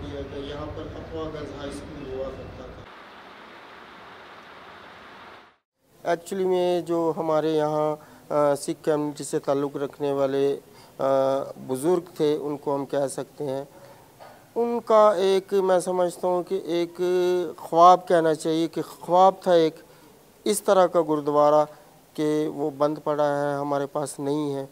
दिया गया। यहाँ पर अफवा गर्ल्स हाई स्कूल हुआ करता था। एक्चुअली में जो हमारे यहाँ सिख कम्युनिटी से ताल्लुक़ रखने वाले बुज़ुर्ग थे, उनको हम कह सकते हैं, उनका एक मैं समझता हूँ कि एक ख्वाब कहना चाहिए कि ख्वाब था एक इस तरह का गुरुद्वारा कि वो बंद पड़ा है, हमारे पास नहीं है।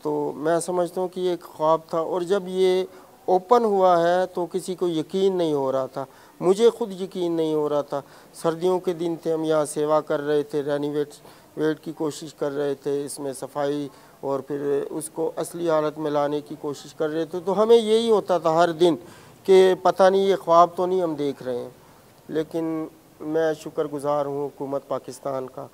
तो मैं समझता हूँ कि ये एक ख्वाब था, और जब ये ओपन हुआ है तो किसी को यकीन नहीं हो रहा था। मुझे खुद यकीन नहीं हो रहा था। सर्दियों के दिन थे, हम यहाँ सेवा कर रहे थे, रेनोवेट की कोशिश कर रहे थे, इसमें सफाई और फिर उसको असली हालत में लाने की कोशिश कर रहे थे। तो हमें यही होता था हर दिन कि पता नहीं ये ख्वाब तो नहीं हम देख रहे हैं। लेकिन मैं शुक्रगुज़ार हूँ हुकूमत पाकिस्तान का।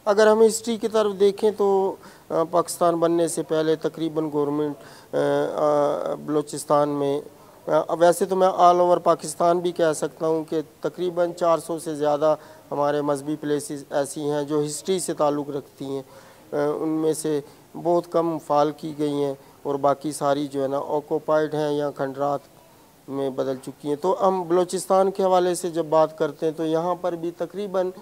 अगर हम हिस्ट्री की तरफ देखें तो पाकिस्तान बनने से पहले तकरीबन गवर्नमेंट बलूचिस्तान में, वैसे तो मैं ऑल ओवर पाकिस्तान भी कह सकता हूँ कि तकरीबन 400 से ज़्यादा हमारे मजहबी प्लेसेस ऐसी हैं जो हिस्ट्री से ताल्लुक़ रखती हैं। उनमें से बहुत कम फ़ाल की गई हैं और बाकी सारी जो है ना ऑक्यूपाइड हैं या खंडरात में बदल चुकी हैं। तो हम बलूचिस्तान के हवाले से जब बात करते हैं तो यहाँ पर भी तकरीबन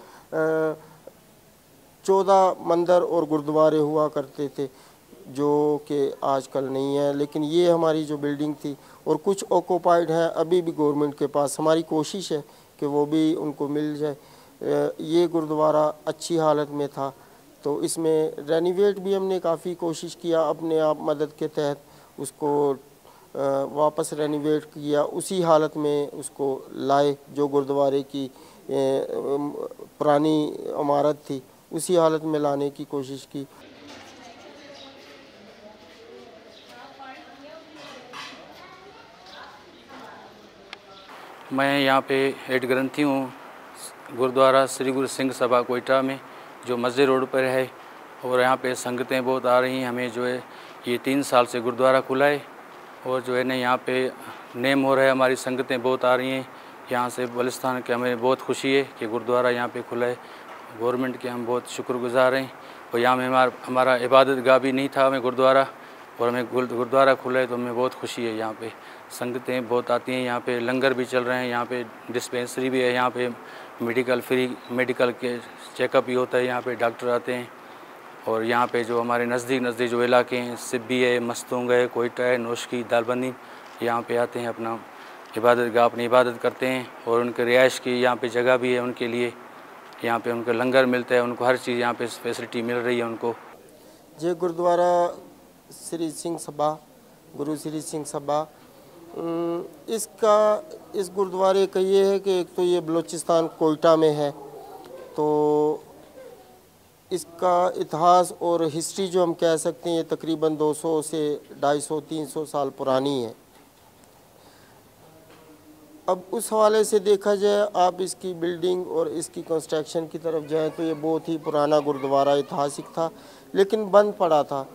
14 मंदिर और गुरुद्वारे हुआ करते थे, जो कि आजकल नहीं है। लेकिन ये हमारी जो बिल्डिंग थी, और कुछ ऑक्यूपाइड हैं अभी भी गवर्नमेंट के पास। हमारी कोशिश है कि वो भी उनको मिल जाए। ये गुरुद्वारा अच्छी हालत में था, तो इसमें रेनोवेट भी हमने काफ़ी कोशिश किया, अपने आप मदद के तहत उसको वापस रेनोवेट किया, उसी हालत में उसको लाए जो गुरुद्वारे की पुरानी इमारत थी, उसी हालत में लाने की कोशिश की। मैं यहाँ पे हेड ग्रंथी हूँ गुरुद्वारा श्री गुरु सिंह सभा कोयटा में, जो मस्जिद रोड पर है। और यहाँ पे संगतें बहुत आ रही हैं। हमें जो है ये 3 साल से गुरुद्वारा खुला है, और जो है ना यहाँ पे नेम हो रहा है, हमारी संगतें बहुत आ रही हैं यहाँ से बलिस्तान के। हमें बहुत खुशी है कि गुरुद्वारा यहाँ पे खुला है। गवर्नमेंट के हम बहुत शुक्रगुजार हैं। और यहाँ में हमारा इबादत गाह भी नहीं था, हमें गुरुद्वारा, और हमें गुरुद्वारा खुला है तो हमें बहुत खुशी है। यहाँ पे संगतें बहुत आती हैं, यहाँ पे लंगर भी चल रहे हैं, यहाँ पे डिस्पेंसरी भी है, यहाँ पे मेडिकल फ्री मेडिकल के चेकअप भी होता है, यहाँ पे डॉक्टर आते हैं। और यहाँ पे जो हमारे नज़दीक जो इलाके हैं, सिब्बी है, मस्तूंग है, कोयटा है, नौशकी, दालबंदी, यहाँ पे आते हैं, अपना इबादत गाह अपनी इबादत करते हैं। और उनके रिहाइश की यहाँ पे जगह भी है उनके लिए, यहाँ पे उनको लंगर मिलता है, उनको हर चीज़ यहाँ पे फैसिलिटी मिल रही है उनको। ये गुरुद्वारा श्री सिंह सभा, गुरु श्री सिंह सभा, इस गुरुद्वारे का ये है कि एक तो ये बलूचिस्तान कोयटा में है, तो इसका इतिहास और हिस्ट्री जो हम कह सकते हैं ये तकरीबन 200 से 250-300 साल पुरानी है। अब उस हवाले से देखा जाए, आप इसकी बिल्डिंग और इसकी कंस्ट्रक्शन की तरफ जाएं तो ये बहुत ही पुराना गुरुद्वारा ऐतिहासिक था, लेकिन बंद पड़ा था।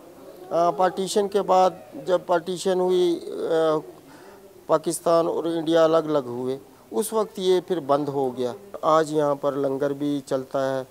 पार्टीशन के बाद जब पार्टीशन हुई, पाकिस्तान और इंडिया अलग अलग हुए, उस वक्त ये फिर बंद हो गया। आज यहाँ पर लंगर भी चलता है,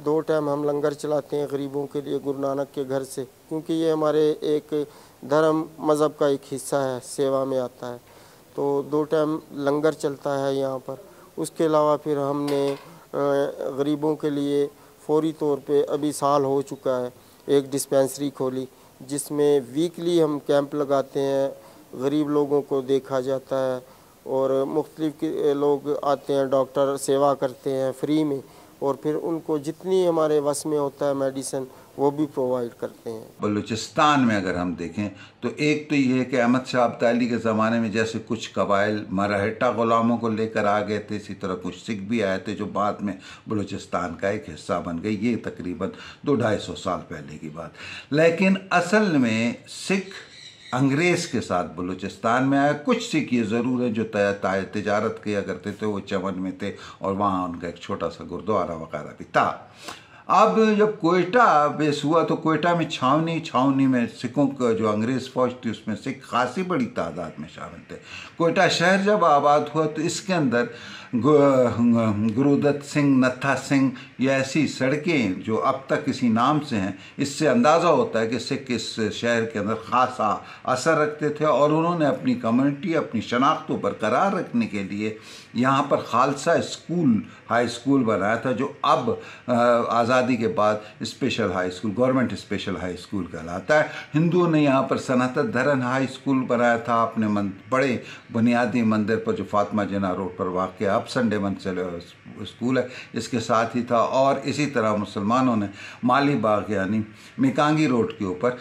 2 टाइम हम लंगर चलाते हैं गरीबों के लिए गुरु नानक के घर से, क्योंकि ये हमारे एक धर्म मज़हब का एक हिस्सा है, सेवा में आता है। तो 2 टाइम लंगर चलता है यहाँ पर। उसके अलावा फिर हमने गरीबों के लिए फौरी तौर पे अभी साल हो चुका है एक डिस्पेंसरी खोली, जिसमें वीकली हम कैंप लगाते हैं, गरीब लोगों को देखा जाता है और मुख्तलिफ लोग आते हैं, डॉक्टर सेवा करते हैं फ्री में, और फिर उनको जितनी हमारे वस में होता है मेडिसिन वो भी प्रोवाइड करते हैं। बलूचिस्तान में अगर हम देखें तो एक तो ये है कि अहमद शाह अब्दाली के ज़माने में जैसे कुछ कबाइल मराठा ग़ुलामों को लेकर आ गए थे, इसी तरह कुछ सिख भी आए थे जो बाद में बलूचिस्तान का एक हिस्सा बन गए। ये तकरीबन 200-250 साल पहले की बात। लेकिन असल में सिख अंग्रेज़ के साथ बलूचिस्तान में आया। कुछ सिख ये ज़रूर है जो तिजारत किया करते थे, वो चमन में थे और वहाँ उनका एक छोटा सा गुरुद्वारा वगैरह भी था। अब जब कोयटा बेस हुआ तो कोयटा में छावनी में सिखों का जो अंग्रेज़ फौज थी उसमें सिख खासी बड़ी तादाद में शामिल थे। कोयटा शहर जब आबाद हुआ तो इसके अंदर गुरुदत्त सिंह, नत्था सिंह, ये ऐसी सड़कें जो अब तक इसी नाम से हैं, इससे अंदाज़ा होता है कि सिख इस शहर के अंदर ख़ासा असर रखते थे और उन्होंने अपनी कम्युनिटी, अपनी शनाख्त को बरकरार रखने के लिए यहाँ पर खालसा स्कूल, हाई स्कूल बनाया था, जो अब आज़ादी के बाद special high school, government special high school कहलाता है। हिंदुओं ने यहाँ पर सनत धरन हाई स्कूल बनाया था अपने बड़े बुनियादी मंदिर पर जो फातिमा जिन्ना रोड पर वाक़, अब संडे मंजिल स्कूल है, इसके साथ ही था। और इसी तरह मुसलमानों ने माली बाग यानी मिकांगी रोड के ऊपर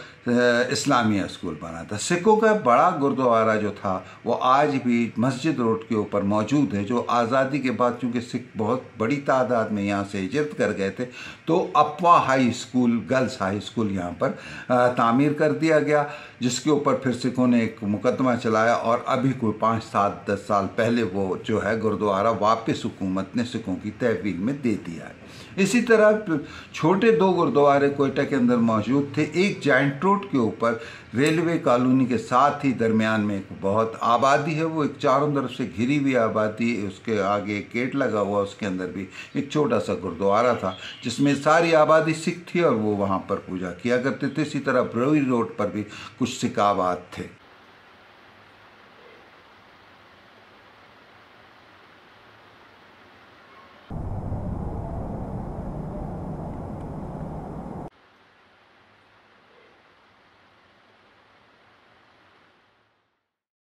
इस्लामिया स्कूल बना था। सिखों का बड़ा गुरुद्वारा जो था वो आज भी मस्जिद रोड के ऊपर मौजूद है, जो आज़ादी के बाद चूँकि सिख बहुत बड़ी तादाद में यहाँ से हिजरत कर गए थे तो Appa high school, girls high school यहाँ पर तामीर कर दिया गया, जिसके ऊपर फिर सिखों ने एक मुकदमा चलाया और अभी कोई 5, 7, 10 साल पहले वो जो है गुरुद्वारा वापस हुकूमत ने सिखों की तहवील में दे दिया है। इसी तरह छोटे 2 गुरुद्वारे कोयटा के अंदर मौजूद थे। एक जाइंट रोड के ऊपर रेलवे कॉलोनी के साथ ही दरमियान में एक बहुत आबादी है, वो एक चारों तरफ से घिरी हुई आबादी, उसके आगे एक गेट लगा हुआ, उसके अंदर भी एक छोटा सा गुरुद्वारा था जिसमें सारी आबादी सिख थी और वो वहाँ पर पूजा किया करते थे। इसी तरह ब्रोई रोड पर भी कुछ सिख आबाद थे।